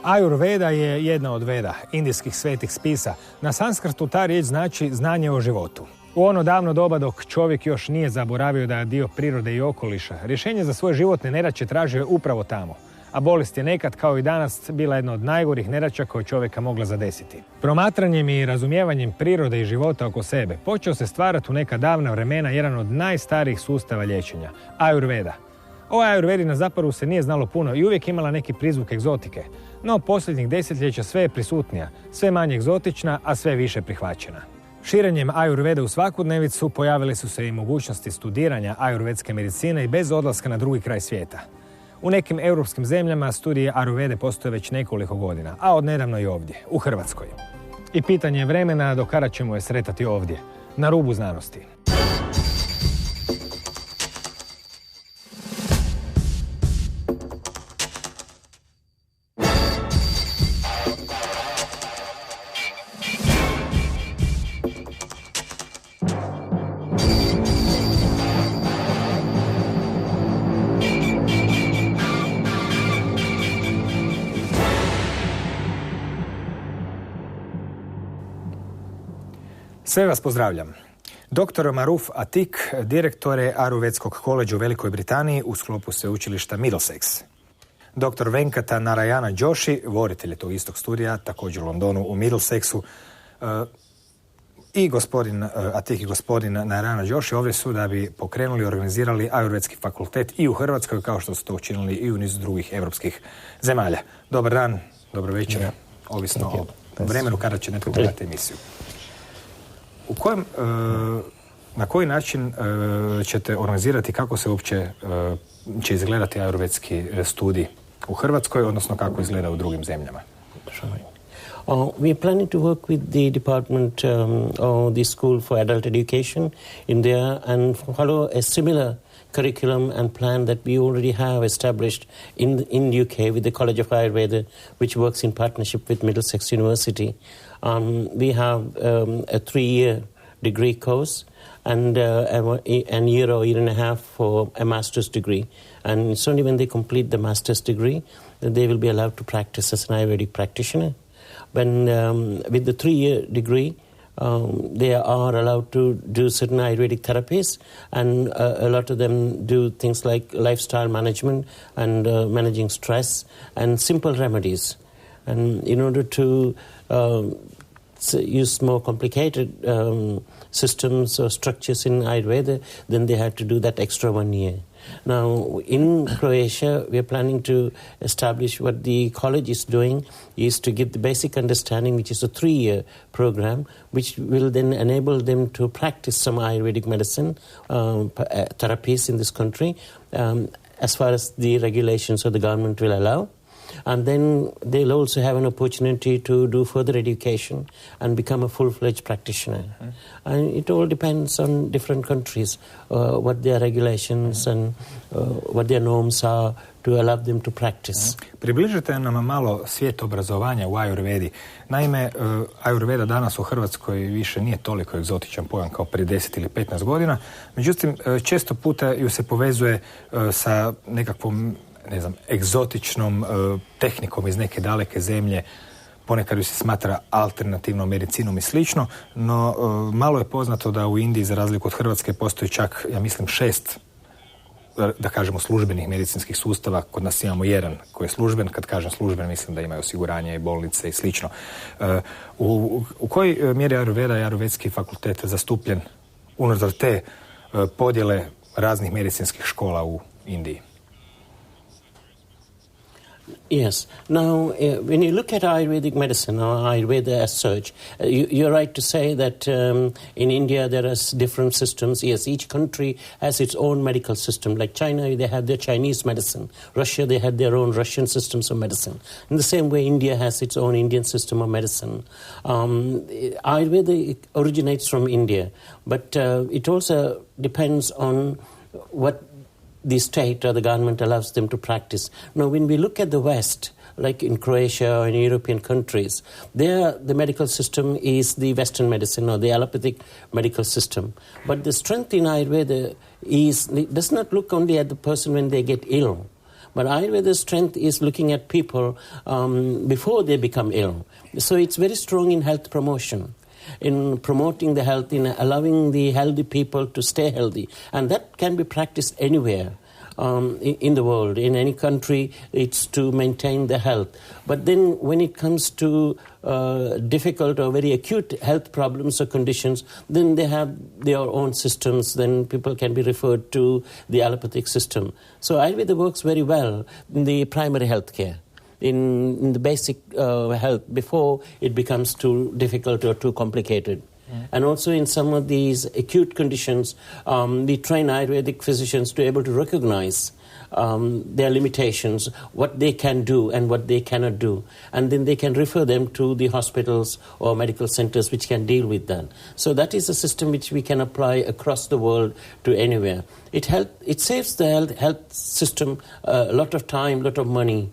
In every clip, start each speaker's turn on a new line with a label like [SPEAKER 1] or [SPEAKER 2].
[SPEAKER 1] Ajurveda je jedna od veda, indijskih svetih spisa. Na sanskrtu ta riječ znači znanje o životu. U ono davno doba dok čovjek još nije zaboravio da je dio prirode i okoliša, rješenje za svoje životne nedaće tražio je upravo tamo. A bolest je nekad, kao i danas, bila jedna od najgorih nedaća koje čovjeka mogla zadesiti. Promatranjem i razumijevanjem prirode i života oko sebe počeo se stvarati u neka davna vremena jedan od najstarijih sustava liječenja, Ajurveda. O Ajurvedi na zapadu se nije znalo puno i uvijek imala neki prizvuk egzotike, no posljednjih desetljeća sve je prisutnija, sve manje egzotična, a sve više prihvaćena. Širenjem Ajurvede u svakodnevicu pojavile su se i mogućnosti studiranja ajurvedske medicine i bez odlaska na drugi kraj svijeta. U nekim europskim zemljama studije Ajurvede postoje već nekoliko godina, a odnedavno i ovdje, u Hrvatskoj. I pitanje je vremena do kada ćemo je sretati ovdje, na rubu znanosti. Sve vas pozdravljam. Dr. Mauroof Athique, direktor je Ajurvedskog koleđa u Velikoj Britaniji u sklopu sveučilišta Middlesex. Dr. Venkata Narayana Joshi, voditelj je tog istog studija, također u Londonu u Middlesexu. I gospodin Athique i gospodin Narayana Joshi ovdje su da bi pokrenuli i organizirali Ajurvedski fakultet i u Hrvatskoj, kao što su to učinili i u nizu drugih europskih zemalja. Dobar dan, dobro večer, ovisno o vremenu kada će netko gledati emisiju. Na koji način ćete organizirati, kako se uopće će izgledati ajurvedski studij u Hrvatskoj, odnosno kako izgleda u drugim zemljama?
[SPEAKER 2] We are planning to work with the department of the School for Adult Education in there and follow a similar curriculum and plan that we already have established in UK with the College of Ayurveda, which works in partnership with Middlesex University. We have a 3-year degree course and a year or year and a half for a master's degree. And it's only when they complete the master's degree that they will be allowed to practice as an Ayurvedic practitioner. When with the 3-year degree, they are allowed to do certain Ayurvedic therapies, and a lot of them do things like lifestyle management and managing stress and simple remedies. And in order to use more complicated systems or structures in Ayurveda, then they have to do that extra 1 year. Now, in Croatia, we are planning to establish what the college is doing is to give the basic understanding, which is a 3-year program, which will then enable them to practice some Ayurvedic medicine therapies in this country, as far as the regulations of the government will allow. And then they'll also have an opportunity to do further education and become a full-fledged practitioner. And it all depends on different countries, what their regulations and what their norms are to allow them to practice.
[SPEAKER 1] Približite nam malo svijet obrazovanja u Ajurvedi. Naime, Ajurveda danas u Hrvatskoj više nije toliko egzotičan pojam kao prije 10 ili 15 godina. Međutim, često puta ju se povezuje sa nekakvom egzotičnom tehnikom iz neke daleke zemlje, ponekad ju se smatra alternativnom medicinom i slično, no malo je poznato da u Indiji, za razliku od Hrvatske, postoji čak, ja mislim, 6, da kažemo, službenih medicinskih sustava. Kod nas imamo 1 koji je služben. Kad kažem služben, mislim da imaju osiguranje i bolnice i slično. U kojoj mjeri Ajurveda i Ajurvedski fakultet zastupljen unutar te podjele raznih medicinskih škola u Indiji?
[SPEAKER 2] Yes. Now, when you look at Ayurvedic medicine or Ayurveda as such, you're right to say that in India there are different systems. Yes, each country has its own medical system. Like China, they have their Chinese medicine. Russia, they had their own Russian systems of medicine. In the same way, India has its own Indian system of medicine. Ayurveda originates from India, but it also depends on what the state or the government allows them to practice. Now, when we look at the West, like in Croatia or in European countries, there the medical system is the Western medicine or the allopathic medical system. But the strength in Ayurveda does not look only at the person when they get ill, But Ayurveda's strength is looking at people before they become ill. So it's very strong in health promotion, in promoting the health, in allowing the healthy people to stay healthy. And that can be practiced anywhere in the world, in any country. It's to maintain the health. But then when it comes to difficult or very acute health problems or conditions, then they have their own systems. Then people can be referred to the allopathic system. So Ayurveda works very well in the primary health care, in the basic health, before it becomes too difficult or too complicated. And also in some of these acute conditions, we train Ayurvedic physicians to be able to recognize their limitations, what they can do and what they cannot do. And then they can refer them to the hospitals or medical centers which can deal with that. So that is a system which we can apply across the world to anywhere. It saves the health system a lot of time, a lot of money,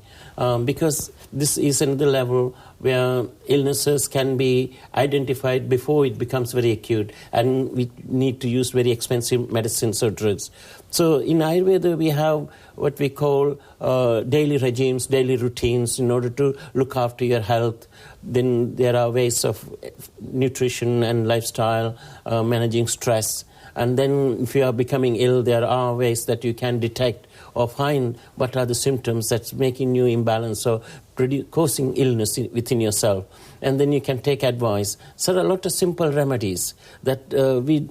[SPEAKER 2] because this is another level where illnesses can be identified before it becomes very acute, and we need to use very expensive medicines or drugs. So in Ayurveda we have what we call daily regimes, daily routines in order to look after your health. Then there are ways of nutrition and lifestyle, managing stress. And then if you are becoming ill, there are ways that you can detect or find what are the symptoms that's making you imbalance or causing illness within yourself. And then you can take advice. So there are a lot of simple remedies that we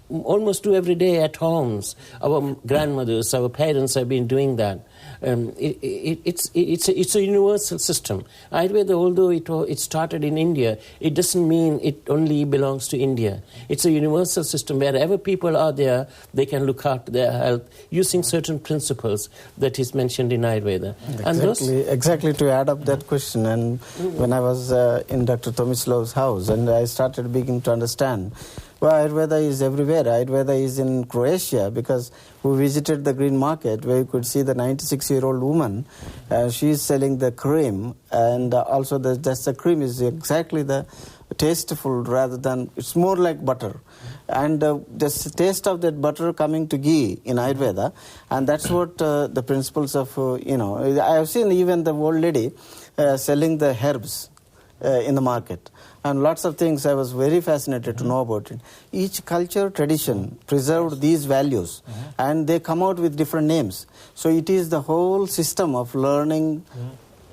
[SPEAKER 2] almost do every day at homes. Our grandmothers, our parents have been doing that. It's a universal system. Ayurveda, although it started in India, it doesn't mean it only belongs to India. It's a universal system. Wherever people are there, they can look after their health using certain principles that is mentioned in Ayurveda.
[SPEAKER 3] Exactly to add up that question. And when I was in Dr. Tomislav's house and I started beginning to understand, well, Ayurveda is everywhere. Ayurveda is in Croatia, because we visited the green market where you could see the 96-year-old woman. She is selling the cream, and also the cream is exactly the tasteful rather than, it's more like butter. And the taste of that butter coming to ghee in Ayurveda, and that's what the principles of, I have seen even the old lady selling the herbs in the market. And lots of things I was very fascinated to know about it. Each culture, tradition preserved these values, and they come out with different names. So it is the whole system of learning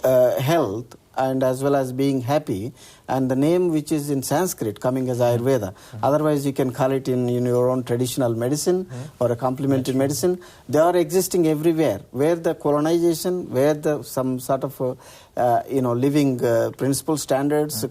[SPEAKER 3] health and as well as being happy, and the name which is in Sanskrit coming as Ayurveda. Otherwise you can call it in your own traditional medicine or a complementary medicine. They are existing everywhere. Where the colonization, where some sort of living principle standards,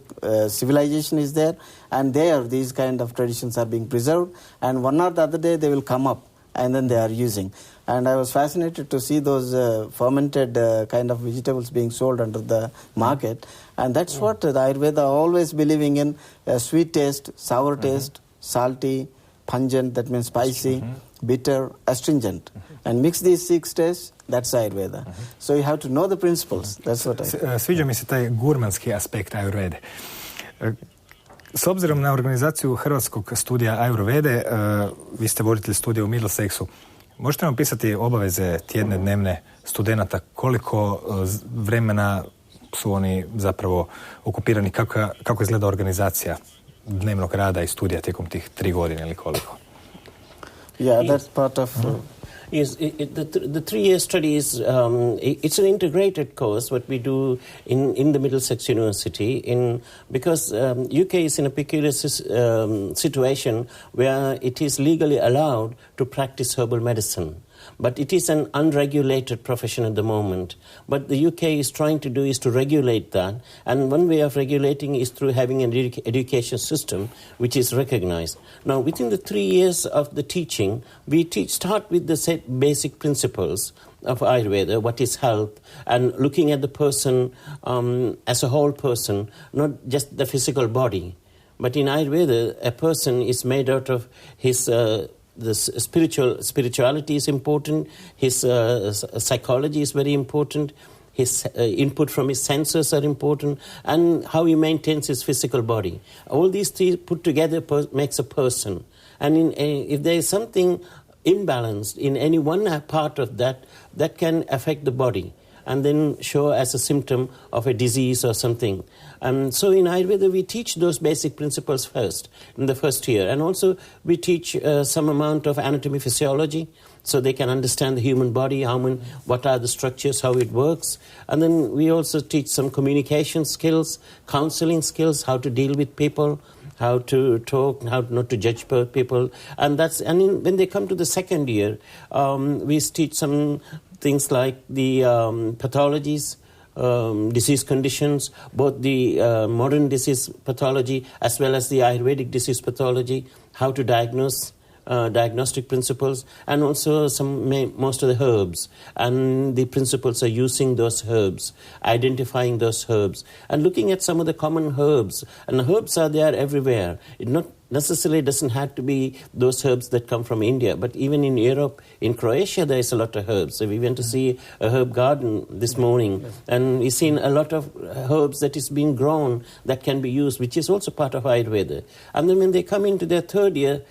[SPEAKER 3] civilization is there, and there these kind of traditions are being preserved, and one or the other day they will come up and then they are using. And I was fascinated to see those fermented kind of vegetables being sold under the market. And that's what the Ayurveda always believing in: sweet taste, sour taste, salty, pungent, that means spicy, bitter, astringent. And mix these 6 tastes, that's Ayurveda. So you have to know the principles. That's what I...
[SPEAKER 1] Sviđa mi se taj gurmanski aspekt Ajurvede. S obzirom na organizaciju Hrvatskog studija Ajurvede, vi ste voditelj studija u Middlesexu, možete nam pisati obaveze tjedne, dnevne studenata, koliko vremena su oni zapravo okupirani, kako izgleda organizacija dnevnog rada i studija tijekom tih 3 godine ili koliko?
[SPEAKER 3] Yeah, that's part of...
[SPEAKER 2] Yes, the 3-year study is, it's an integrated course, what we do in the Middlesex University, because UK is in a peculiar situation where it is legally allowed to practice herbal medicine. But it is an unregulated profession at the moment. But the UK is trying to do is to regulate that. And one way of regulating is through having an education system which is recognized. Now, within the 3 years of the teaching, we start with the set basic principles of Ayurveda, what is health, and looking at the person as a whole person, not just the physical body. But in Ayurveda, a person is made out of his... the spirituality is important, his psychology is very important, his input from his senses are important, and how he maintains his physical body. All these 3 put together makes a person. And if there is something imbalanced in any one part of that can affect the body and then show as a symptom of a disease or something. And so in Ayurveda, we teach those basic principles first, in the first year. And also we teach some amount of anatomy, physiology, so they can understand the human body, what are the structures, how it works. And then we also teach some communication skills, counseling skills, how to deal with people, how to talk, how not to judge people. And when they come to the second year, we teach some things like the pathologies, disease conditions, both the modern disease pathology as well as the Ayurvedic disease pathology, how to diagnose, diagnostic principles, and also most of the herbs and the principles of using those herbs, identifying those herbs, and looking at some of the common herbs. And the herbs are there everywhere. It not necessarily doesn't have to be those herbs that come from India, but even in Europe, in Croatia, there is a lot of herbs. So we went to see a herb garden this morning, and we've seen a lot of herbs that is being grown that can be used, which is also part of Ayurveda. And then when they come into their third year,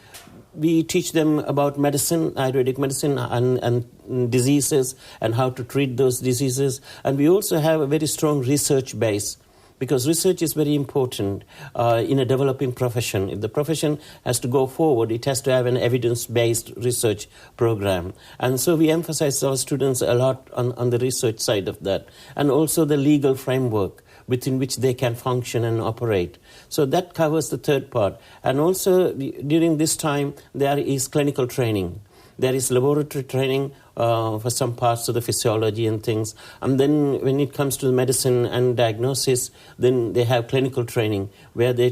[SPEAKER 2] we teach them about medicine, Ayurvedic medicine, and diseases, and how to treat those diseases. And we also have a very strong research base, because research is very important in a developing profession. If the profession has to go forward, it has to have an evidence-based research program. And so we emphasize our students a lot on the research side of that, and also the legal framework within which they can function and operate. So that covers the third part. And also during this time, there is clinical training. There is laboratory training for some parts of the physiology and things. And then when it comes to medicine and diagnosis, then they have clinical training where they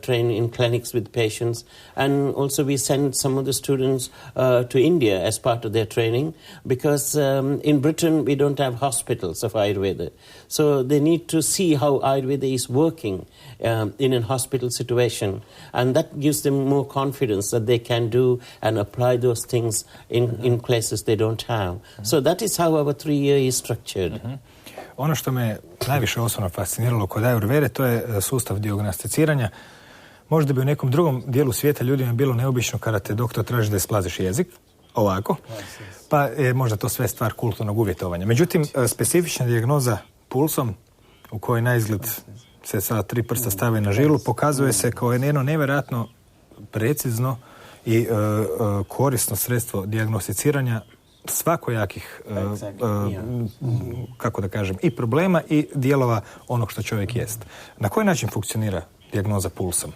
[SPEAKER 2] train in clinics with patients. And also we send some of the students to India as part of their training, because in Britain we don't have hospitals of Ayurveda. So they need to see how Ayurveda is working in a hospital situation. And that gives them more confidence that they can do and apply those things in places they don't have. So that is how our 3 year is structured.
[SPEAKER 1] Ono što me najviše osobno fasciniralo kod Ajurvede, to je sustav dijagnosticiranja. Možda bi u nekom drugom dijelu svijeta ljudima bilo neobično kada te doktor traži da isplaziš jezik, ovako, pa je možda to sve stvar kulturnog uvjetovanja. Međutim, specifična dijagnoza pulsom, u kojoj na izgled se sa 3 prsta stave na žilu, pokazuje se kao jedno nevjerojatno precizno i korisno sredstvo dijagnosticiranja svakojakih, kako da kažem, i problema i dijelova onog što čovjek jest. Na koji način funkcionira dijagnoza pulsom?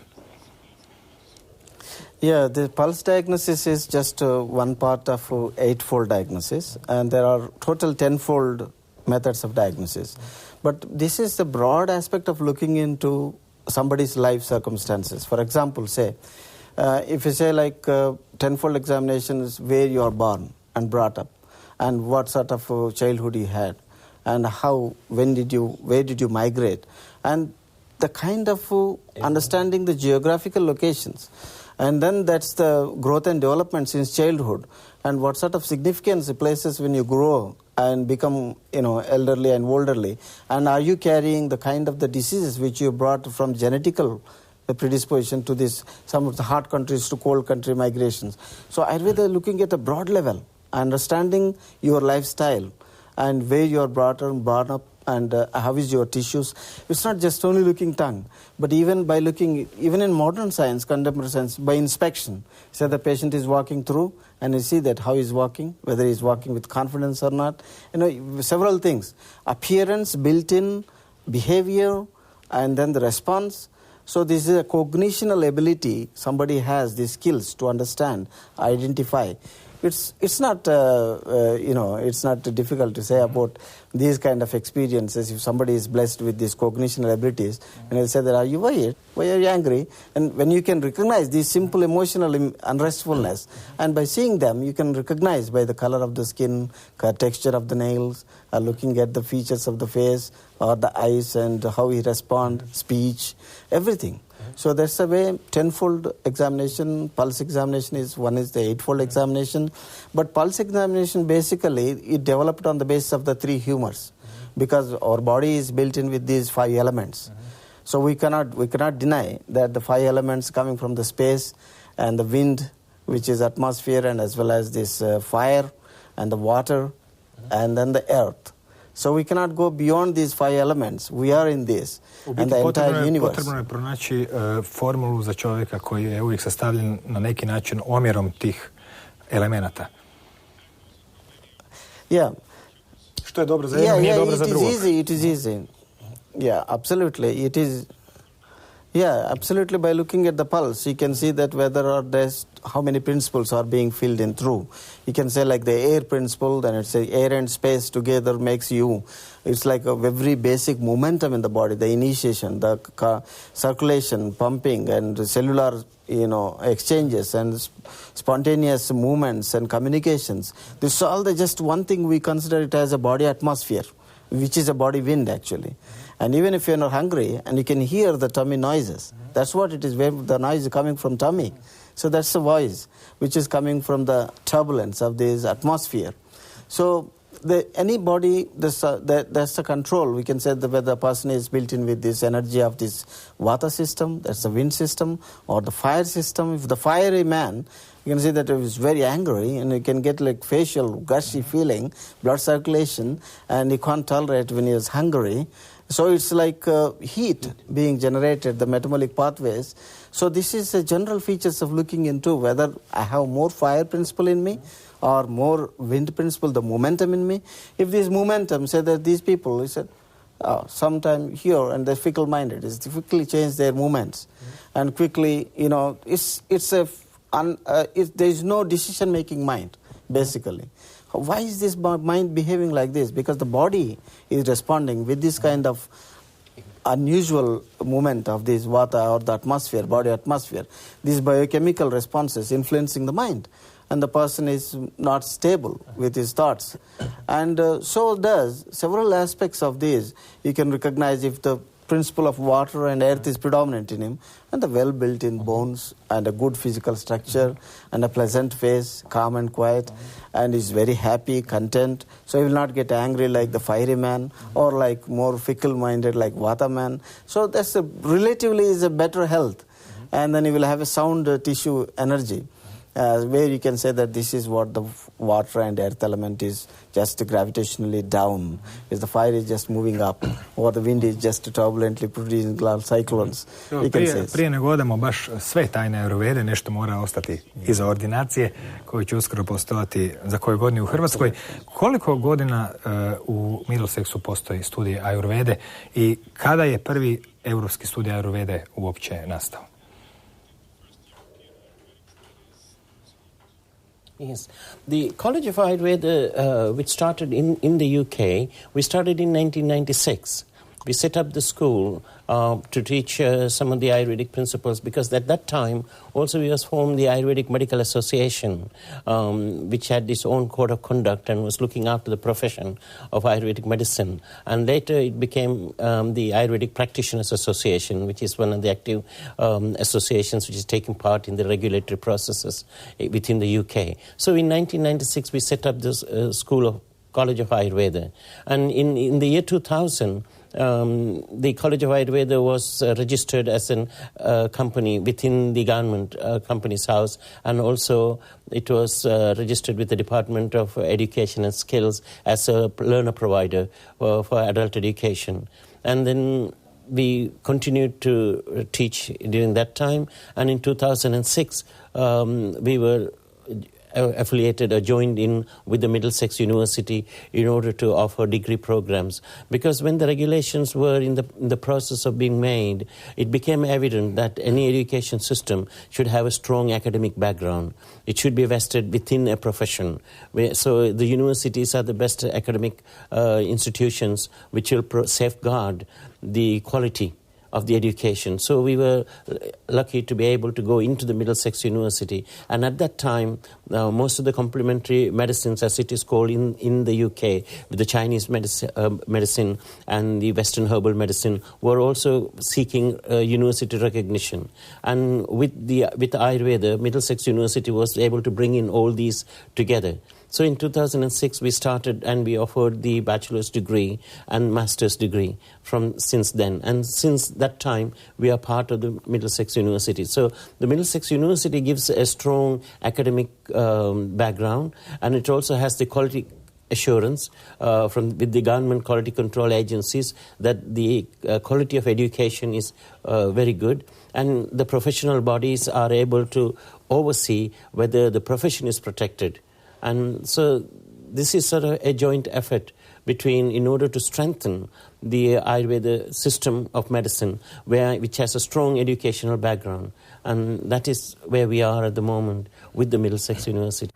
[SPEAKER 3] Yeah, the pulse diagnosis is just one part of 8-fold diagnosis, and there are total 10-fold methods of diagnosis. But this is the broad aspect of looking into somebody's life circumstances. For example, say, if you say like 10-fold examination is where you are born and brought up, and what sort of childhood you had, and where did you migrate, and the kind of understanding the geographical locations. And then that's the growth and development since childhood, and what sort of significance it places when you grow and become, elderly and elderly. And are you carrying the kind of the diseases which you brought from genetical predisposition to this, some of the hot countries to cold country migrations. So Ayurveda looking at a broad level, understanding your lifestyle and where you are born up, and how is your tissues. It's not just only looking tongue, but even by looking, even in modern science, contemporary science, by inspection. So the patient is walking through, and you see that how he's walking, whether he's walking with confidence or not. Several things. Appearance, built-in, behavior, and then the response. So this is a cognitional ability. Somebody has these skills to understand, identify. It's not it's not difficult to say about these kind of experiences. If somebody is blessed with these cognitional abilities, and they'll say that, are you worried? Why are you angry? And when you can recognize these simple emotional unrestfulness, and by seeing them, you can recognize by the color of the skin, texture of the nails, looking at the features of the face or the eyes, and how he responds, speech, everything. So that's the way. 10-fold examination, pulse examination one is the 8-fold examination. But pulse examination, basically, it developed on the basis of the 3 humors, because our body is built in with these 5 elements. So we cannot deny that the 5 elements coming from the space and the wind which is atmosphere and as well as this fire and the water and then the earth. So we cannot go beyond these 5 elements. We are in this and the entire universe.
[SPEAKER 1] Potrebno je pronaći formulu za čovjeka koji je uvijek sastavljen na neki način omjerom tih elemenata.
[SPEAKER 3] Yeah.
[SPEAKER 1] Što je dobro za jednog, nije dobro za drugog.
[SPEAKER 3] It is easy. Yeah, absolutely. It is. Yeah, absolutely. By looking at the pulse, you can see that whether or there's how many principles are being filled in through. You can say like the air principle, then it's air and space together makes you. It's like a very basic momentum in the body, the initiation, the circulation, pumping, and the cellular, exchanges and spontaneous movements and communications. This is all just one thing we consider it as a body atmosphere, which is a body wind actually. And even if you're not hungry and you can hear the tummy noises, that's what it is, where the noise is coming from tummy. So that's the voice which is coming from the turbulence of this atmosphere. So any body, that's the control. We can say that whether the person is built in with this energy of this vata system, that's the wind system, or the fire system. If the fiery man, you can see that he is very angry and you can get like facial gushy feeling, blood circulation, and he can't tolerate when he is hungry. So it's like heat being generated, the metabolic pathways. So this is the general features of looking into whether I have more fire principle in me or more wind principle, the momentum in me. If this momentum, say that these people, he said, sometime here and they're fickle-minded, they quickly change their movements. And quickly, there is no decision-making mind, basically. Why is this mind behaving like this? Because the body is responding with this kind of unusual movement of this vata or the atmosphere, body atmosphere. These biochemical responses influencing the mind. And the person is not stable with his thoughts. And so does several aspects of these. You can recognize if the principle of water and earth is predominant in him, and the well-built-in bones and a good physical structure and a pleasant face, calm and quiet, and is very happy, content. So he will not get angry like the fiery man or like more fickle-minded like vata man. So that's relatively is a better health. And then he will have a sound tissue energy. Where you can say that this is what the water and earth element is just gravitationally down, is the fire is just moving up, or the wind is just turbulently producing cyclones.
[SPEAKER 1] Prije nego odamo baš sve tajne Ajurvede, nešto mora ostati iza ordinacije koji će uskoro postojati za koju godinu u Hrvatskoj. Koliko godina u Middlesexu postoji studij Ajurvede i kada je prvi europski studij Ajurvede uopće nastao?
[SPEAKER 2] Yes. The College of Ayurveda, which started in the UK, we started in 1996. We set up the school to teach some of the Ayurvedic principles, because at that time also we was formed the Ayurvedic Medical Association, which had its own code of conduct and was looking after the profession of Ayurvedic medicine. And later it became the Ayurvedic Practitioners Association, which is one of the active associations which is taking part in the regulatory processes within the UK. So in 1996 we set up this College of Ayurveda. And in the year 2000, the College of Ayurveda was registered as a company within the government company's house, and also it was registered with the Department of Education and Skills as a learner provider for adult education. And then we continued to teach during that time, and in 2006 we were affiliated or joined in with the Middlesex University in order to offer degree programs. Because when the regulations were in the process of being made, it became evident that any education system should have a strong academic background. It should be vested within a profession. So the universities are the best academic institutions which will safeguard the quality of the education. So we were lucky to be able to go into the Middlesex University. And at that time, most of the complementary medicines, as it is called in the UK, with the Chinese medicine and the Western herbal medicine, were also seeking university recognition. And with Ayurveda, Middlesex University was able to bring in all these together. So in 2006 we started and we offered the bachelor's degree and master's degree since then. And since that time we are part of the Middlesex University. So the Middlesex University gives a strong academic background, and it also has the quality assurance with the government quality control agencies that the quality of education is very good, and the professional bodies are able to oversee whether the profession is protected. And so this is sort of a joint effort in order to strengthen the Ayurveda system of medicine, which has a strong educational background. And that is where we are at the moment with the Middlesex University.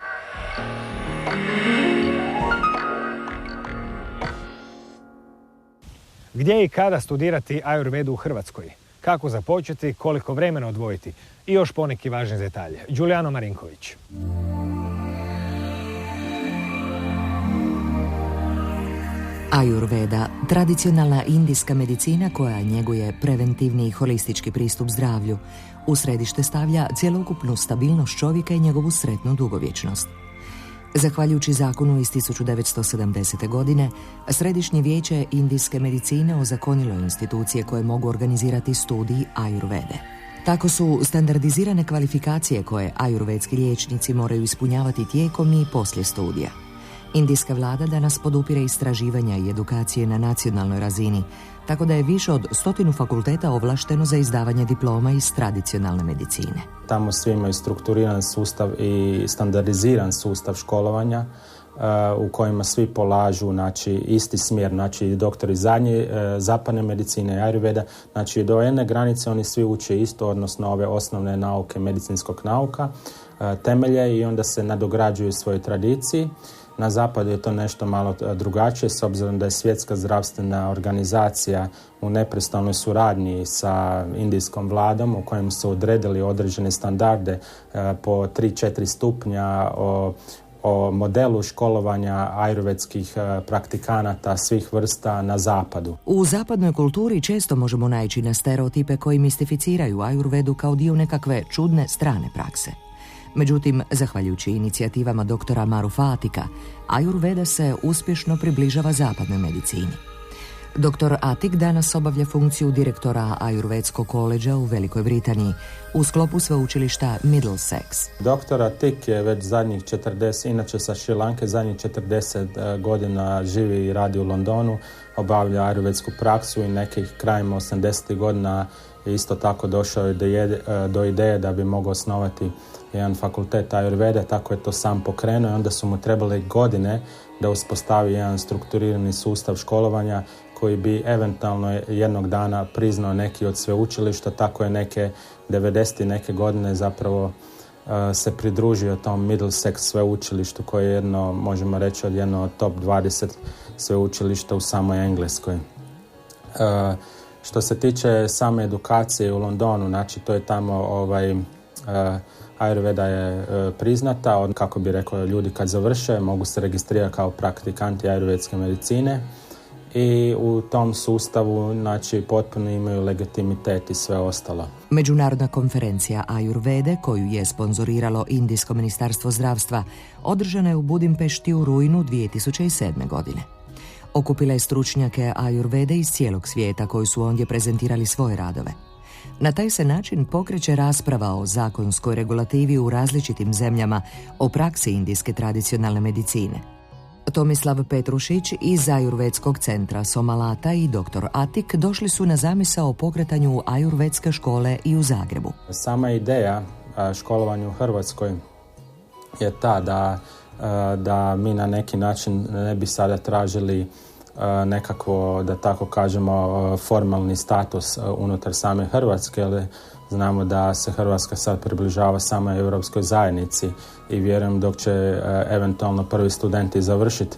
[SPEAKER 1] Gdje i kada studirati Ajurvedu u Hrvatskoj? Kako započeti, koliko vremena odvojiti i još poneki važni detalje. Đulijano Marinković.
[SPEAKER 4] Ajurveda, tradicionalna indijska medicina koja njeguje preventivni i holistički pristup zdravlju, u središte stavlja cjelokupnu stabilnost čovjeka i njegovu sretnu dugovječnost. Zahvaljujući zakonu iz 1970. godine, Središnje vijeće indijske medicine ozakonilo institucije koje mogu organizirati studij Ajurvede. Tako su standardizirane kvalifikacije koje ajurvedski liječnici moraju ispunjavati tijekom i poslije studija. Indijska vlada danas podupire istraživanja i edukacije na nacionalnoj razini, tako da je više od 100 fakulteta ovlašteno za izdavanje diploma iz tradicionalne medicine.
[SPEAKER 5] Tamo svi imaju strukturiran sustav i standardiziran sustav školovanja u kojima svi polažu isti smjer, doktori zapadne medicine i Ajurveda, do jedne granice oni svi uče isto, odnosno ove osnovne nauke medicinskog nauka, temelje, i onda se nadograđuju svojoj tradiciji. Na zapadu je to nešto malo drugačije, s obzirom da je Svjetska zdravstvena organizacija u neprestanoj suradnji sa indijskom vladom, u kojem su odredili određene standarde po 3-4 stupnja o modelu školovanja ajurvedskih praktikanata svih vrsta na zapadu.
[SPEAKER 4] U zapadnoj kulturi često možemo naići na stereotipe koji mistificiraju Ajurvedu kao dio nekakve čudne strane prakse. Međutim, zahvaljujući inicijativama doktora Mauroofa Athiquea, Ajurveda se uspješno približava zapadnoj medicini. Dr. Athique danas obavlja funkciju direktora Ajurvedskog koleđa u Velikoj Britaniji u sklopu sveučilišta Middlesex.
[SPEAKER 5] Dr. Athique je već zadnjih 40, inače sa Šri Lanke, zadnjih 40 godina živi i radi u Londonu, obavlja ajurvedsku praksu i nekih krajem 80. godina je isto tako došao do ideje da bi mogao osnovati jedan fakultet Ajurvede, tako je to sam pokrenuo i onda su mu trebale godine da uspostavi jedan strukturirani sustav školovanja koji bi eventualno jednog dana priznao neki od sveučilišta, tako je neke 90. neke godine zapravo se pridružio tom Middlesex sveučilištu koje je možemo reći, jedno od top 20 sveučilišta u samoj Engleskoj. Što se tiče same edukacije u Londonu, to je tamo Ajurveda je priznata, kako bi rekao, ljudi kad završe mogu se registrirati kao praktikanti ajurvedske medicine i u tom sustavu potpuno imaju legitimitet i sve ostalo.
[SPEAKER 4] Međunarodna konferencija Ajurvede, koju je sponzoriralo Indijsko ministarstvo zdravstva, održana je u Budimpešti u rujnu 2007. godine. Okupila je stručnjake Ajurvede iz cijelog svijeta koji su ondje prezentirali svoje radove. Na taj se način pokreće rasprava o zakonskoj regulativi u različitim zemljama o praksi indijske tradicionalne medicine. Tomislav Petrušić iz Ajurvedskog centra Somalata i dr. Athique došli su na zamisao o pokretanju ajurvedske škole i u Zagrebu.
[SPEAKER 5] Sama ideja školovanja u Hrvatskoj je ta da mi na neki način ne bi sada tražili nekakvo, da tako kažemo, formalni status unutar same Hrvatske, ali znamo da se Hrvatska sad približava samoj Europskoj zajednici i vjerujem dok će eventualno prvi studenti završiti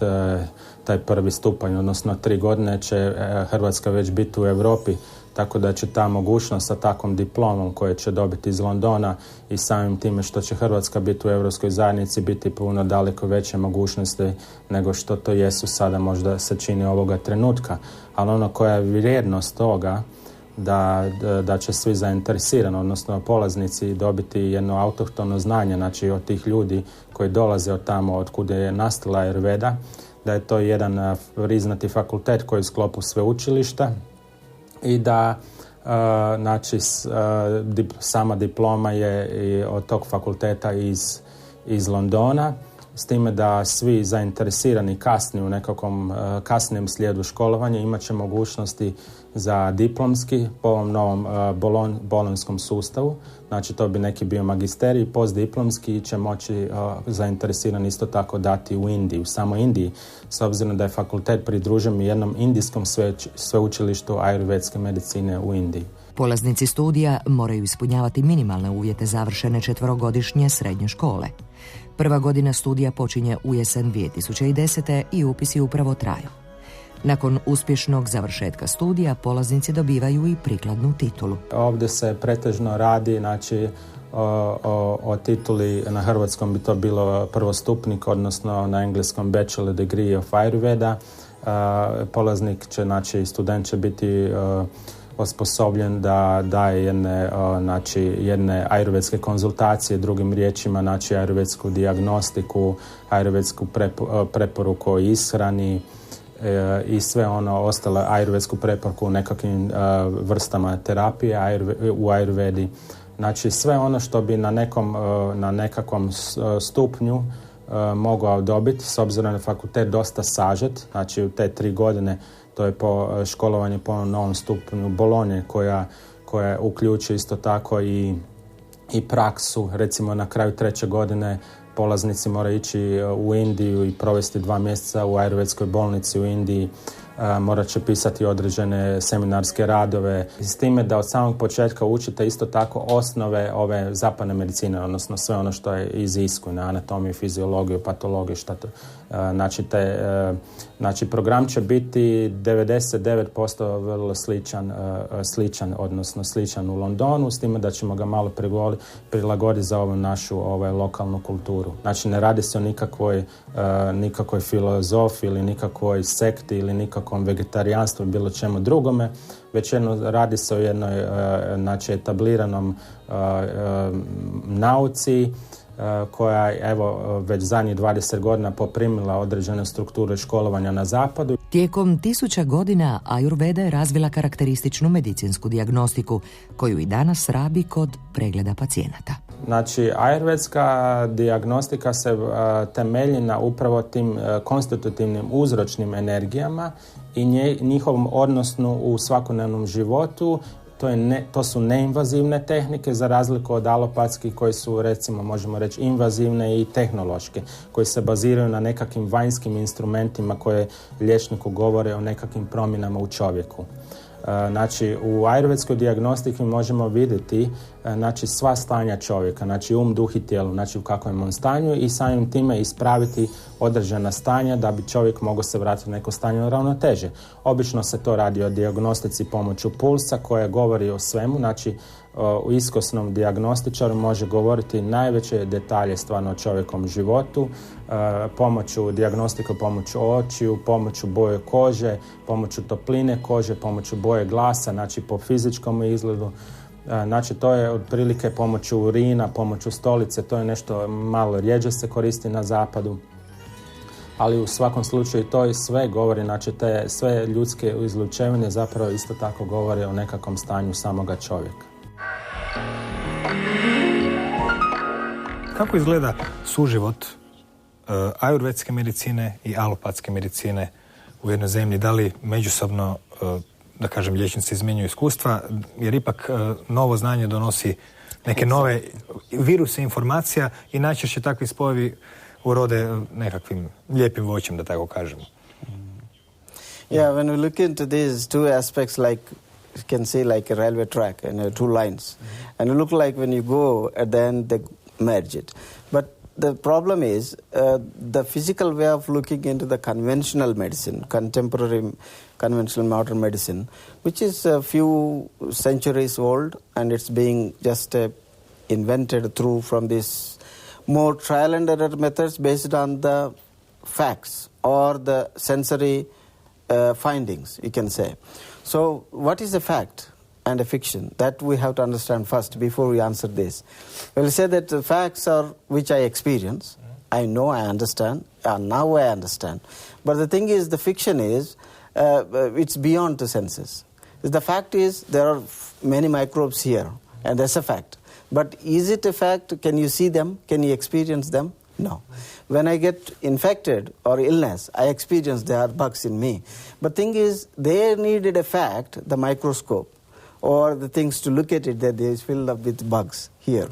[SPEAKER 5] taj prvi stupanj, odnosno 3 godine će Hrvatska već biti u Europi, tako da će ta mogućnost sa takvom diplomom koju će dobiti iz Londona i samim time što će Hrvatska biti u Europskoj zajednici biti puno daleko veće mogućnosti nego što to jesu sada možda se čini ovoga trenutka. Ali ono koja je vrijednost toga da će svi zainteresirani, odnosno polaznici, dobiti jedno autohtono znanje, znači od tih ljudi koji dolaze od tamo od kuda je nastala Ajurveda, da je to jedan priznati fakultet koji je u sklopu sveučilišta i da znači sama diploma je od tog fakulteta iz Londona, s time da svi zainteresirani kasnije u nekakvom kasnijem slijedu školovanja imat će mogućnosti za diplomski po ovom novom bolonjskom sustavu. Znači to bi neki bio magisterij, postdiplomski će moći zainteresirani isto tako dati u Indiji, u samoj Indiji, s obzirom da je fakultet pridružen jednom indijskom sveučilištu ajurvedske medicine u Indiji.
[SPEAKER 4] Polaznici studija moraju ispunjavati minimalne uvjete završene 4-godišnje srednje škole. Prva godina studija počinje u jesen 2010. i upisi upravo traju. Nakon uspješnog završetka studija, polaznici dobivaju i prikladnu titulu.
[SPEAKER 5] Ovdje se pretežno radi, znači, o tituli, na hrvatskom bi to bilo prvostupnik, odnosno na engleskom Bachelor Degree of Ayurveda. Polaznik će, znači student će biti osposobljen da daje jedne ajurvedske konzultacije, drugim riječima, znači ajurvedsku dijagnostiku, ajurvedsku preporuku o ishrani i sve ono ostale, ajurvedsku preporuku u nekakvim vrstama terapije u ajurvedi. Znači sve ono što bi na nekakvom stupnju mogao dobiti, s obzirom na fakultet dosta sažet, znači u te 3 godine to je školovanje po novom stupnju Bolonje koja uključuje isto tako i praksu. Recimo na kraju 3. godine polaznici moraju ići u Indiju i provesti 2 mjeseca u ajurvedskoj bolnici u Indiji. Morat će pisati određene seminarske radove. S time da od samog početka učite isto tako osnove ove zapadne medicine, odnosno sve ono što je iziskuje na anatomiju, fiziologiju, patologiju, znači program će biti 99% vrlo sličan u Londonu, s time da ćemo ga malo prilagoditi za ovu našu lokalnu kulturu. Znači ne radi se o nikakvoj filozofiji ili nikakvoj sekti ili nikakvom vegetarijanstvu ili bilo čemu drugome, već radi se o jednoj etabliranom nauci koja evo već zadnjih 20 godina poprimila određene strukture školovanja na zapadu.
[SPEAKER 4] Tijekom 1000 godina Ajurveda je razvila karakterističnu medicinsku dijagnostiku koju i danas rabi kod pregleda pacijenata.
[SPEAKER 5] Znači, ajurvedska dijagnostika se temelji na upravo tim konstitutivnim uzročnim energijama i njihovom odnosu u svakodnevnom životu. To su neinvazivne tehnike za razliku od alopatskih koji su, recimo, možemo reći invazivne i tehnološke, koji se baziraju na nekakvim vanjskim instrumentima koje liječniku govore o nekakvim promjenama u čovjeku. Znači, u ajurvedskoj dijagnostiki možemo vidjeti sva stanja čovjeka, znači duh i tijelo, znači u kakvom je on stanju i samim time ispraviti određena stanja da bi čovjek mogao se vratiti u neko stanje ravnoteže. Obično se to radi o dijagnostici pomoću pulsa koja govori o svemu, znači u iskusnom dijagnostičaru može govoriti najveće detalje stvarno o čovjekom životu, dijagnostika pomoću očiju, pomoću boje kože, pomoću topline kože, pomoću boje glasa, znači po fizičkom izgledu. Znači to je otprilike pomoću urina, pomoću stolice, to je nešto malo rjeđe se koristi na zapadu. Ali u svakom slučaju to i sve govori, znači te sve ljudske izlučevine zapravo isto tako govore o nekakvom stanju samoga čovjeka.
[SPEAKER 1] Kako izgleda suživot ajurvedske medicine i alopatske medicine u jednoj zemlji? Da li međusobno, da kažem, liječnici izmjenjuju iskustva, jer ipak novo znanje donosi neke nove viruse informacija i najčešće takvi spojevi urode nekakvim lijepim voćem, da tako kažemo.
[SPEAKER 3] Yeah, when we look into these two aspects, like you can see like a railway track and two lines, and it look like when you go at the end they merge it. But the problem is the physical way of looking into the conventional medicine, contemporary conventional modern medicine, which is a few centuries old, and it's being just invented through from this more trial and error methods based on the facts or the sensory findings, you can say. So what is the fact? and a fiction. That we have to understand first before we answer this. We'll say that the facts are which I experience. I know, I understand, and now I understand. But the thing is, the fiction is, it's beyond the senses. The fact is, there are many microbes here, and that's a fact. But is it a fact? Can you see them? Can you experience them? No. When I get infected or illness, I experience there are bugs in me. But thing is, they needed a fact, the microscope, or the things to look at it, that is filled up with bugs here.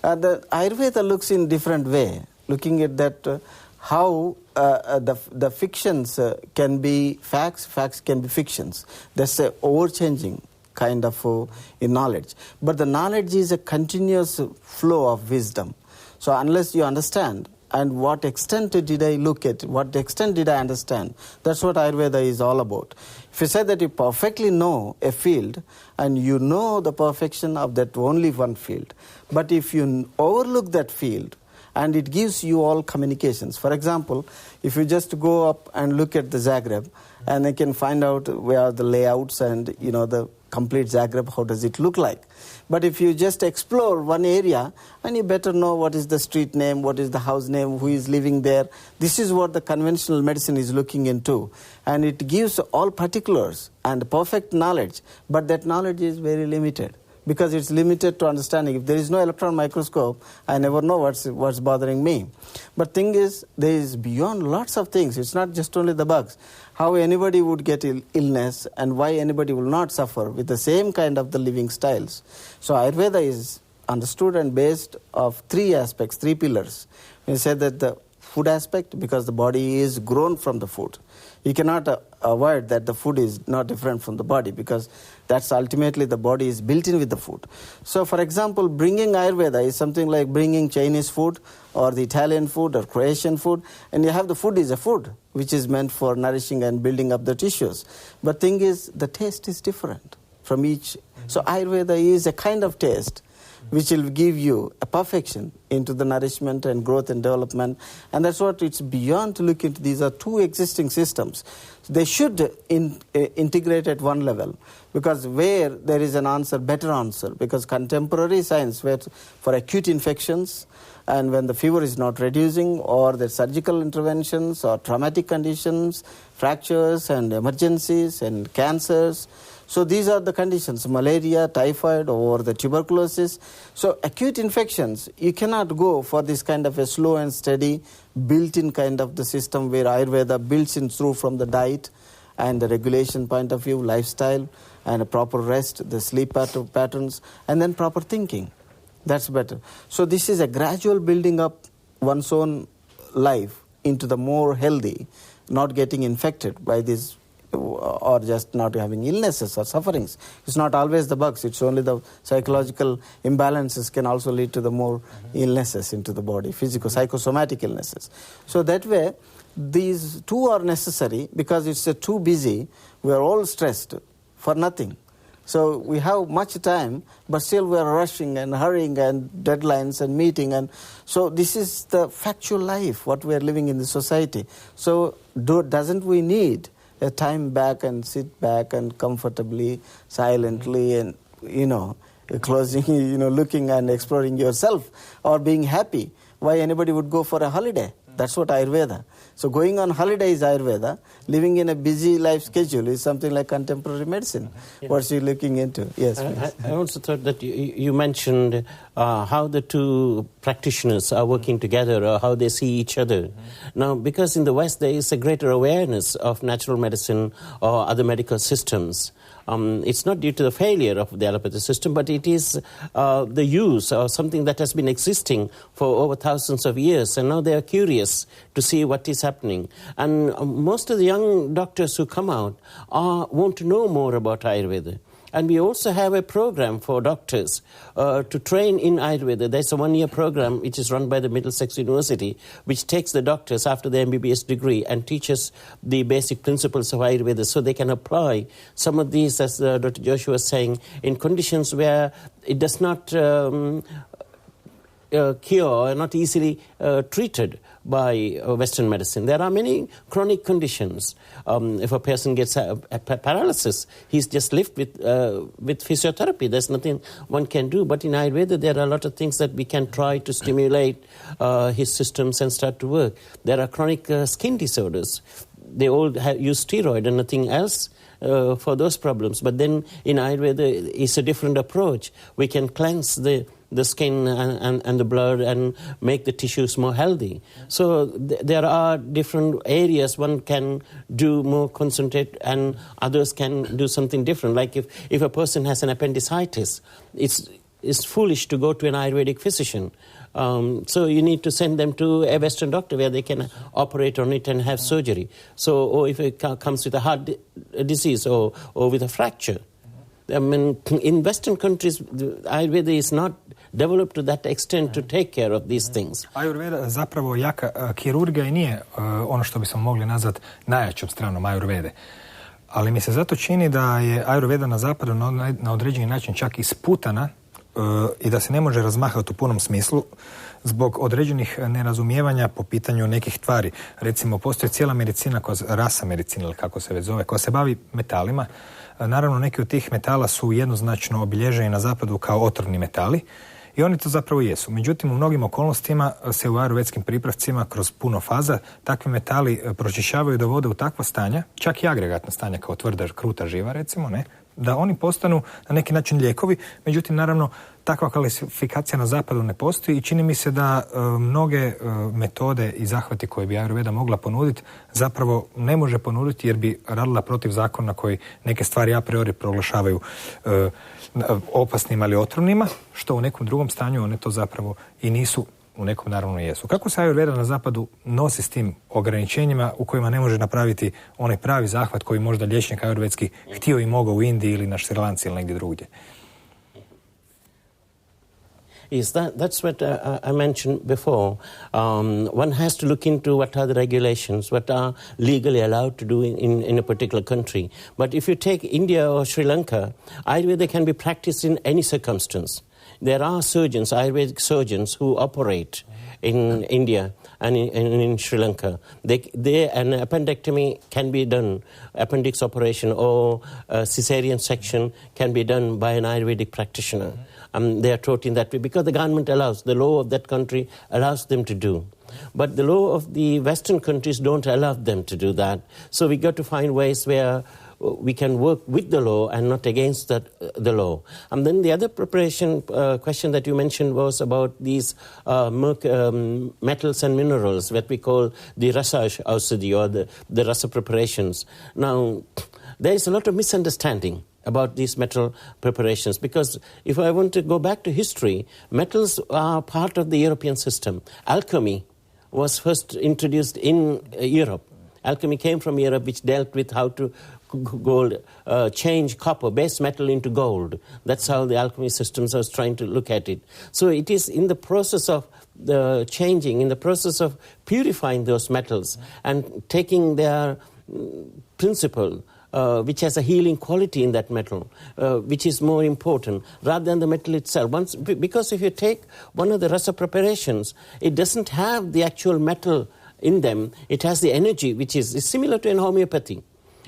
[SPEAKER 3] The Ayurveda looks in different way, looking at that how the fictions can be facts, facts can be fictions. That's a overchanging kind of in knowledge. But the knowledge is a continuous flow of wisdom. So unless you understand, and what extent did I look at, what extent did I understand, that's what Ayurveda is all about. If you say that you perfectly know a field, and you know the perfection of that only one field, but if you overlook that field, and it gives you all communications. For example, if you just go up and look at the Zagreb, and you can find out where are the layouts and the complete Zagreb, how does it look like. But if you just explore one area, and you better know what is the street name, what is the house name, who is living there. This is what the conventional medicine is looking into. And it gives all particulars and perfect knowledge, but that knowledge is very limited, because it's limited to understanding. If there is no electron microscope, I never know what's bothering me. But thing is, there is beyond lots of things. It's not just only the bugs. How anybody would get illness and why anybody will not suffer with the same kind of the living styles. So Ayurveda is understood and based of three aspects, three pillars. We say that the food aspect, because the body is grown from the food. You cannot avoid that the food is not different from the body, because that's ultimately the body is built in with the food. So for example, bringing Ayurveda is something like bringing Chinese food or the Italian food or Croatian food, and you have the food is a food which is meant for nourishing and building up the tissues. But thing is, the taste is different from each. So Ayurveda is a kind of taste which will give you a perfection into the nourishment and growth and development. And that's what it's beyond to look into. These are two existing systems. They should integrate at one level, because where there is an answer, better answer, because contemporary science, where for acute infections and when the fever is not reducing, or the surgical interventions or traumatic conditions, fractures and emergencies and cancers. So these are the conditions, malaria, typhoid, or the tuberculosis. So acute infections, you cannot go for this kind of a slow and steady, built-in kind of the system where Ayurveda builds in through from the diet and the regulation point of view, lifestyle, and a proper rest, the sleep patterns, and then proper thinking. That's better. So this is a gradual building up one's own life into the more healthy, not getting infected by this, or just not having illnesses or sufferings. It's not always the bugs, it's only the psychological imbalances can also lead to the more illnesses into the body, physical, psychosomatic illnesses. So that way, these two are necessary, because it's too busy, we are all stressed for nothing. So we have much time, but still we are rushing and hurrying and deadlines and meeting. And so this is the factual life, what we are living in the society. So doesn't we need a time back and sit back and comfortably, silently, and closing, looking and exploring yourself, or being happy? Why anybody would go for a holiday? That's what Ayurveda. So going on holiday is Ayurveda. Living in a busy life schedule is something like contemporary medicine. Yeah. What's you looking into? Yes,
[SPEAKER 2] I also thought that you mentioned how the two practitioners are working together, or how they see each other. Now, because in the West there is a greater awareness of natural medicine or other medical systems, it's not due to the failure of the allopathic system, but it is the use or something that has been existing for over thousands of years, and now they are curious to see what is happening. And most of the young doctors who come out want to know more about Ayurveda. And we also have a program for doctors to train in Ayurveda. There's a one-year program which is run by the Middlesex University, which takes the doctors after their MBBS degree and teaches the basic principles of Ayurveda, so they can apply some of these, as Dr. Joshi was saying, in conditions where it does not cured or not easily treated by Western medicine. There are many chronic conditions. If a person gets a paralysis, he's just left with physiotherapy. There's nothing one can do. But in Ayurveda, there are a lot of things that we can try to stimulate his systems and start to work. There are chronic skin disorders. They all use steroid and nothing else for those problems. But then in Ayurveda, it's a different approach. We can cleanse the skin and the blood and make the tissues more healthy. So there are different areas one can do more concentrate and others can do something different. Like if a person has an appendicitis, it's foolish to go to an Ayurvedic physician. So you need to send them to a Western doctor where they can operate on it and have surgery. So, or if it comes with a heart disease or with a fracture. I mean, in Western countries, Ayurveda is not developed to that extent to take care of these things.
[SPEAKER 1] Ajurveda zapravo jaka kirurgija i nije ono što bismo mogli nazvati najjačom stranom Ajurvede. Ali mi se zato čini da je Ajurveda na zapadu na određeni način čak isputana i da se ne može razmahati u punom smislu zbog određenih nerazumijevanja po pitanju nekih tvari. Recimo, postoji cijela medicina, rasa medicina ili kako se već zove, koja se bavi metalima. Naravno, neki od tih metala su jednoznačno obilježeni na zapadu kao otrovni metali i oni to zapravo jesu. Međutim, u mnogim okolnostima se u ajurvedskim pripravcima kroz puno faza takvi metali pročišćavaju i dovode u takva stanja, čak i agregatna stanja kao tvrda, kruta živa recimo, ne, da oni postanu na neki način lijekovi. Međutim, naravno, takva kvalifikacija na zapadu ne postoji i čini mi se da mnoge metode i zahvati koje bi Ajurveda mogla ponuditi zapravo ne može ponuditi jer bi radila protiv zakona koji neke stvari a priori proglašavaju opasnima ili otrovnima, što u nekom drugom stanju one to zapravo i nisu, u nekom naravno jesu. Kako se Ajurveda na zapadu nosi s tim ograničenjima u kojima ne može napraviti onaj pravi zahvat koji možda liječnik ajurvedski htio i mogao u Indiji ili na Šrilanci ili negdje drugdje?
[SPEAKER 2] That's what I mentioned before. One has to look into what are the regulations, what are legally allowed to do in a particular country. But if you take India or Sri Lanka, Ayurveda can be practiced in any circumstance. There are surgeons, Ayurvedic surgeons, who operate in India and in Sri Lanka. An appendectomy can be done, appendix operation or cesarean section can be done by an Ayurvedic practitioner. They are taught in that way because the government allows, the law of that country allows them to do. But the law of the Western countries don't allow them to do that. So we got to find ways where we can work with the law and not against the law. And then the other preparation question that you mentioned was about these metals and minerals, what we call the rasa ausadi or the rasa preparations. Now, there is a lot of misunderstanding about these metal preparations because if I want to go back to history, metals are part of the European system. Alchemy was first introduced in Europe. Alchemy came from Europe, which dealt with how to change copper, base metal into gold. That's how the alchemy systems was trying to look at it. So it is in the process of the changing, in the process of purifying those metals and taking their principle, which has a healing quality in that metal, which is more important, rather than the metal itself. Because if you take one of the rasa preparations, it doesn't have the actual metal in them. It has the energy, which is similar to in homeopathy.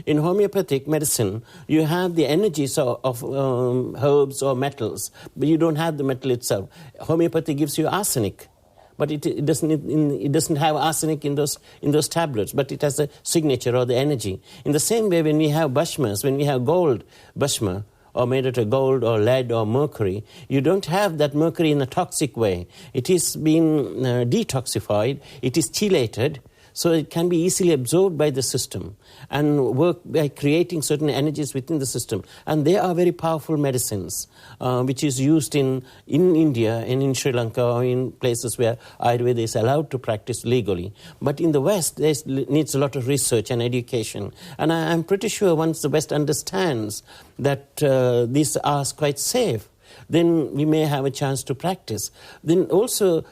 [SPEAKER 2] In homeopathic medicine, you have the energies of herbs or metals, but you don't have the metal itself. Homeopathy gives you arsenic, but it doesn't have arsenic in those tablets, but it has the signature or the energy. In the same way, when we have bhashmas, when we have gold bhashma, or made out of gold or lead or mercury, you don't have that mercury in a toxic way. It is being detoxified, it is chelated, so it can be easily absorbed by the system and work by creating certain energies within the system. And they are very powerful medicines, which is used in India and in Sri Lanka or in places where Ayurveda is allowed to practice legally. But in the West, there needs a lot of research and education. And I'm pretty sure once the West understands that these are quite safe, then we may have a chance to practice. Then also,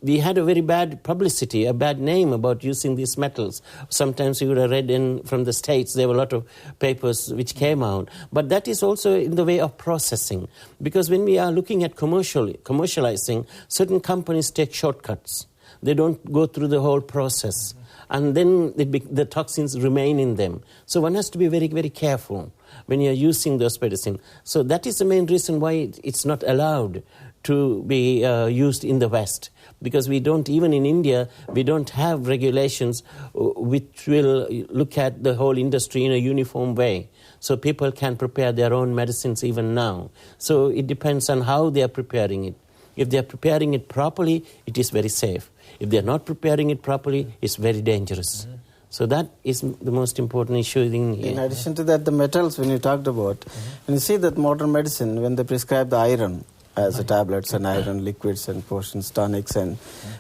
[SPEAKER 2] we had a very bad publicity, a bad name about using these metals. Sometimes you would have read from the States, there were a lot of papers which came out. But that is also in the way of processing. Because when we are looking at commercializing, certain companies take shortcuts. They don't go through the whole process. And then the toxins remain in them. So one has to be very, very careful when you're using those medicines. So that is the main reason why it's not allowed to be used in the West. Because we don't, even in India, we don't have regulations which will look at the whole industry in a uniform way. So people can prepare their own medicines even now. So it depends on how they are preparing it. If they are preparing it properly, it is very safe. If they are not preparing it properly, it's very dangerous. So that is the most important issue in here.
[SPEAKER 3] In addition to that, the metals, when you talked about, and you see that modern medicine, when they prescribe the iron as the tablets and iron liquids and potions, tonics and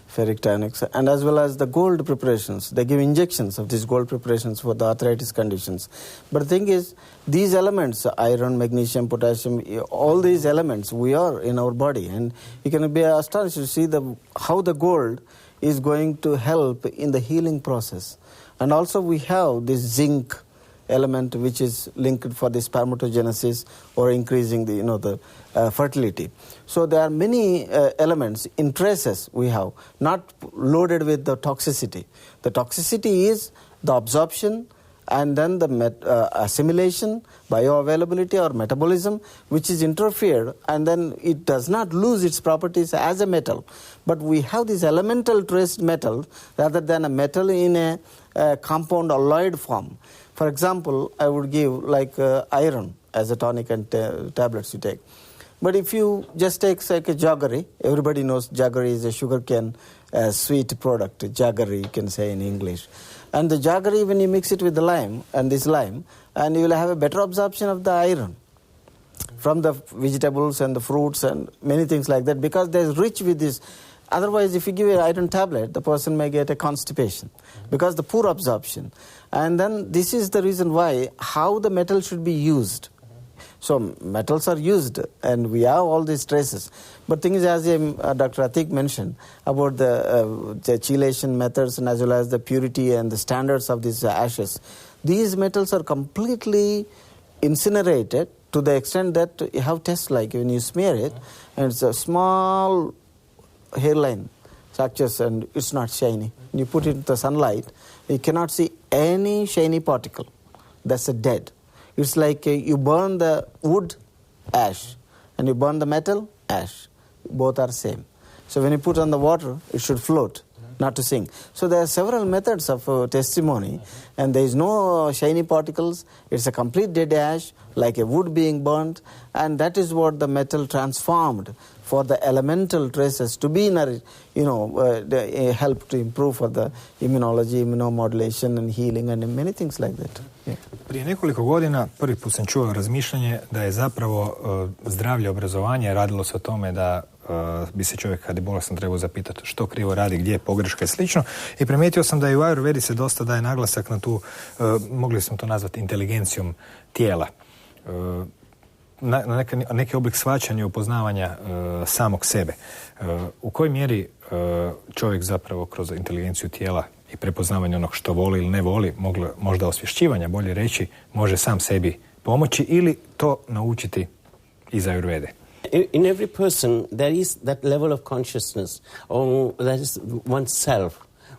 [SPEAKER 3] ferric tonics, and as well as the gold preparations, they give injections of these gold preparations for the arthritis conditions. But the thing is, these elements, iron, magnesium, potassium, all these elements, we are in our body. And you can be astonished to see how the gold is going to help in the healing process. And also we have this zinc element which is linked for the spermatogenesis or increasing the fertility. So there are many elements in traces we have, not loaded with the toxicity. The toxicity is the absorption and then the assimilation, bioavailability or metabolism, which is interfered, and then it does not lose its properties as a metal. But we have this elemental traced metal rather than a metal in a compound alloyed form. For example, I would give like iron as a tonic and tablets you take. But if you just take like a jaggery, everybody knows jaggery is a sugarcane sweet product, jaggery you can say in English. And the jaggery, when you mix it with the lime, and this lime, and you will have a better absorption of the iron from the vegetables and the fruits and many things like that, because they're rich with this. Otherwise, if you give an iron tablet, the person may get a constipation because the poor absorption. And then this is the reason why, how the metal should be used. So metals are used and we have all these traces. But thing is, as Dr. Athique mentioned about the chelation methods and as well as the purity and the standards of these ashes, these metals are completely incinerated to the extent that you have tests like when you smear it and it's a small hairline structures and it's not shiny. When you put it in the sunlight, you cannot see any shiny particle. That's a dead. It's like you burn the wood, ash, and you burn the metal, ash. Both are same. So when you put on the water, it should float, not to sink. So there are several methods of testimony, and there is no shiny particles. It's a complete dead ash, like a wood being burnt, and that is what the metal transformed for the elemental traces to be, help to improve for the immunology, immunomodulation and healing and many things like that. Yeah.
[SPEAKER 1] Prije nekoliko godina prvi put sam čuo razmišljanje da je zapravo zdravlje obrazovanje, radilo se o tome da bi se čovjek kad je bolestan trebao zapitati što krivo radi, gdje je pogreška i slično. I primijetio sam da i u Ajurvedi se dosta daje naglasak na tu, mogli smo to nazvati inteligencijom tijela. Na neki oblik shvaćanja i upoznavanja samog sebe. U kojoj mjeri čovjek zapravo kroz inteligenciju tijela i prepoznavanje onog što voli ili ne voli, možda osvješćivanja, bolje reći, može sam sebi pomoći ili to naučiti iz Ajurvede?
[SPEAKER 2] In every person there is that level of consciousness, or that is oneself,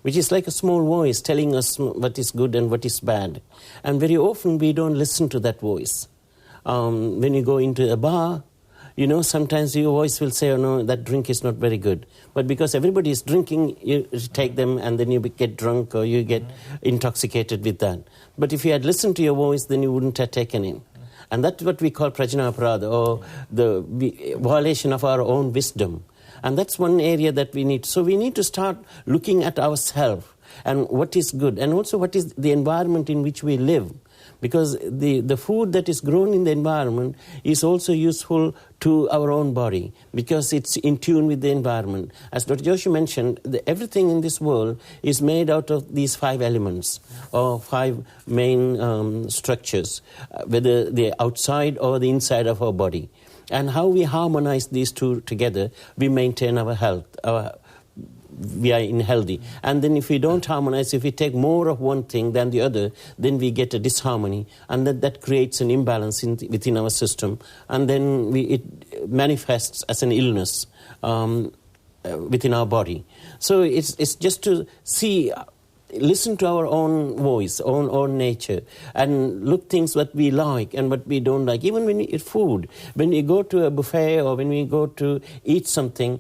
[SPEAKER 2] which is like a small voice telling us what is good and what is bad. And very often we don't listen to that voice. When you go into a bar, sometimes your voice will say, oh no, that drink is not very good. But because everybody is drinking, you take them and then you get drunk or you get intoxicated with that. But if you had listened to your voice, then you wouldn't have taken in. And that's what we call prajna aparadha, or the violation of our own wisdom. And that's one area that we need. So we need to start looking at ourselves and what is good, and also what is the environment in which we live. Because the food that is grown in the environment is also useful to our own body because it's in tune with the environment. As Dr. Joshi mentioned, everything in this world is made out of these 5 elements or 5 main structures, whether they're outside or the inside of our body. And how we harmonize these two together, we maintain our health, our we are unhealthy. And then if we don't harmonize, if we take more of one thing than the other, then we get a disharmony, and that creates an imbalance within our system, and then it manifests as an illness within our body. So it's just to see, listen to our own voice, own nature, and look things that we like and what we don't like. Even when we eat food, when we go to a buffet or when we go to eat something,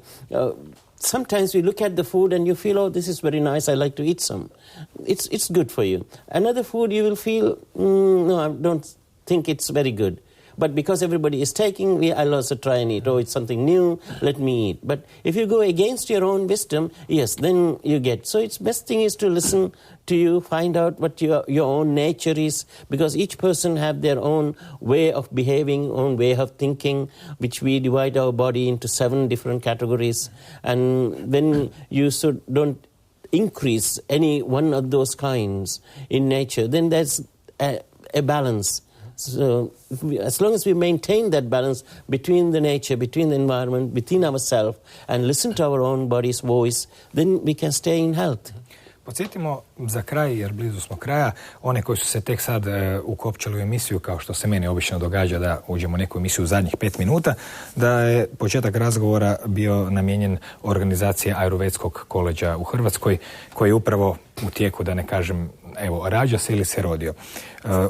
[SPEAKER 2] sometimes we look at the food and you feel, oh, this is very nice, I like to eat some. It's good for you. Another food you will feel, no, I don't think it's very good. But because everybody is taking, I'll also try and eat. Oh, it's something new, let me eat. But if you go against your own wisdom, yes, then you get. So it's best thing is to listen to you, find out what your own nature is, because each person have their own way of behaving, own way of thinking, which we divide our body into 7 different categories. And when you don't increase any one of those kinds in nature, then there's a balance. So as long as we maintain that balance between the nature, between the environment, within ourselves, and listen to our own body's voice, then we can stay in health.
[SPEAKER 1] Podsjetimo za kraj, jer blizu smo kraja, one koji su se tek sad ukopčali u emisiju, kao što se meni obično događa da uđemo u neku emisiju u zadnjih 5 minuta, da je početak razgovora bio namijenjen organizaciji Ajurvedskog koleđa u Hrvatskoj, koji je upravo u tijeku, da ne kažem, evo, rađa se ili se rodio.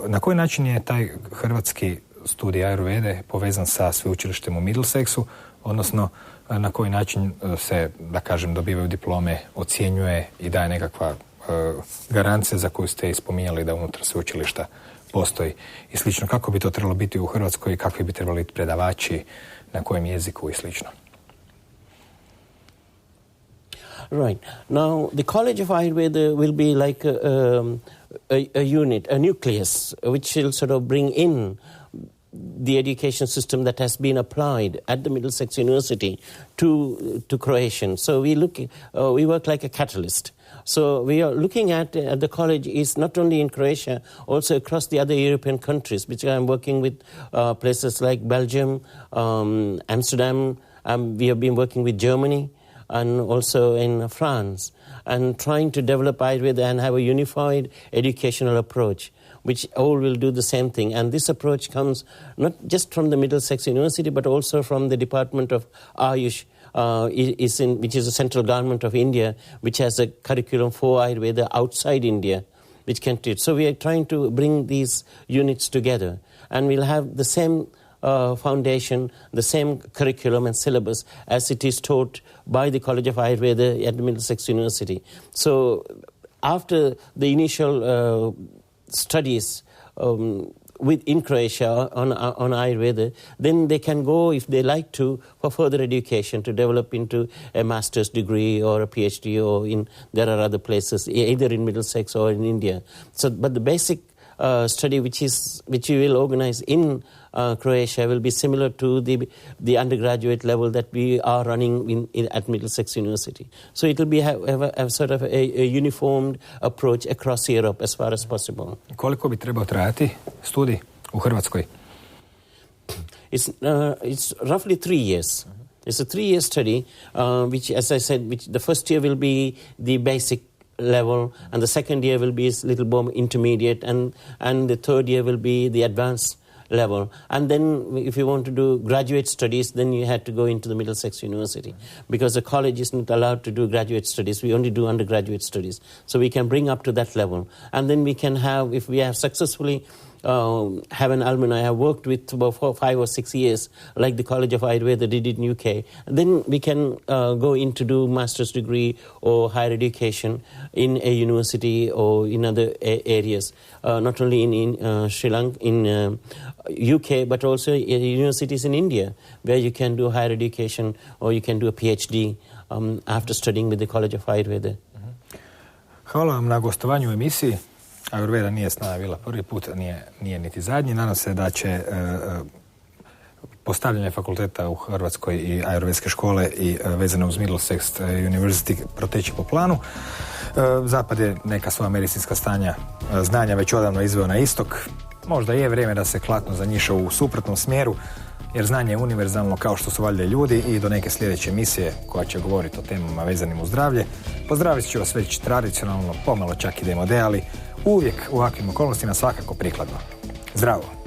[SPEAKER 1] Na koji način je taj hrvatski studij Ajurvede povezan sa sveučilištem u Middlesexu, odnosno na koji način se, da kažem, dobivaju diplome, ocjenjuje i daje nekakva garancija za koju ste ispominjali da unutar sveučilišta postoji i slično. Kako bi to trebalo biti u Hrvatskoj i kakvi bi trebali biti predavači, na kojem jeziku i slično?
[SPEAKER 2] Right. Now, the College of Ayurveda will be like a unit, a nucleus, which will sort of bring in the education system that has been applied at the Middlesex University to Croatian. So we work like a catalyst. So we are looking at the college is not only in Croatia, also across the other European countries, which I'm working with places like Belgium, Amsterdam. We have been working with Germany and also in France, and trying to develop Ayurveda and have a unified educational approach, which all will do the same thing. And this approach comes not just from the Middlesex University, but also from the Department of Ayush, which is the central government of India, which has a curriculum for Ayurveda outside India, which can teach. So we are trying to bring these units together, and we'll have the same foundation, the same curriculum and syllabus as it is taught by the College of Ayurveda at the Middlesex University. So after the initial studies in Croatia on Ayurveda, then they can go, if they like to, for further education to develop into a master's degree or a PhD, or there are other places, either in Middlesex or in India. So, but the basic study which we will organize in Croatia will be similar to the undergraduate level that we are running at Middlesex University. So it will be have a sort of a uniformed approach across Europe as far as possible.
[SPEAKER 1] Koliko bi trebao trajati studij u Hrvatskoj?
[SPEAKER 2] It's roughly 3 years. It's a 3-year study, which, as I said, the first year will be the basic level, and the second year will be a little more intermediate, and the third year will be the advanced level. And then if you want to do graduate studies, then you had to go into the Middlesex University, because the college is not allowed to do graduate studies. We only do undergraduate studies. So we can bring up to that level. And then we can have, if we have successfully have an alumni I have worked with about 5 or 6 years, like the College of Ayurveda did in UK, then we can go in to do master's degree or higher education in a university or in other areas, not only in Sri Lanka, in UK, but also universities in India, where you can do higher education or you can do a PhD after studying with the College of Ayurveda.
[SPEAKER 1] Hvala vam na gostovanju u emisiji. Ajurveda nije s nama bila prvi put, nije niti zadnji. Nadam se da će postavljanje fakulteta u Hrvatskoj i ajurvedske škole i vezano uz Middlesex University proteći po planu. Zapad je neka svoja medicinska znanja već odavno izveo na istok. Možda je vrijeme da se klatno zanjiša u suprotnom smjeru, jer znanje je univerzalno kao što su valjda i ljudi i do neke sljedeće emisije koja će govoriti o temama vezanim uz zdravlje. Pozdravit ću vas već tradicionalno, pomalo čak i demode, ali uvijek u ovakvim okolnostima svakako prikladno. Zdravo!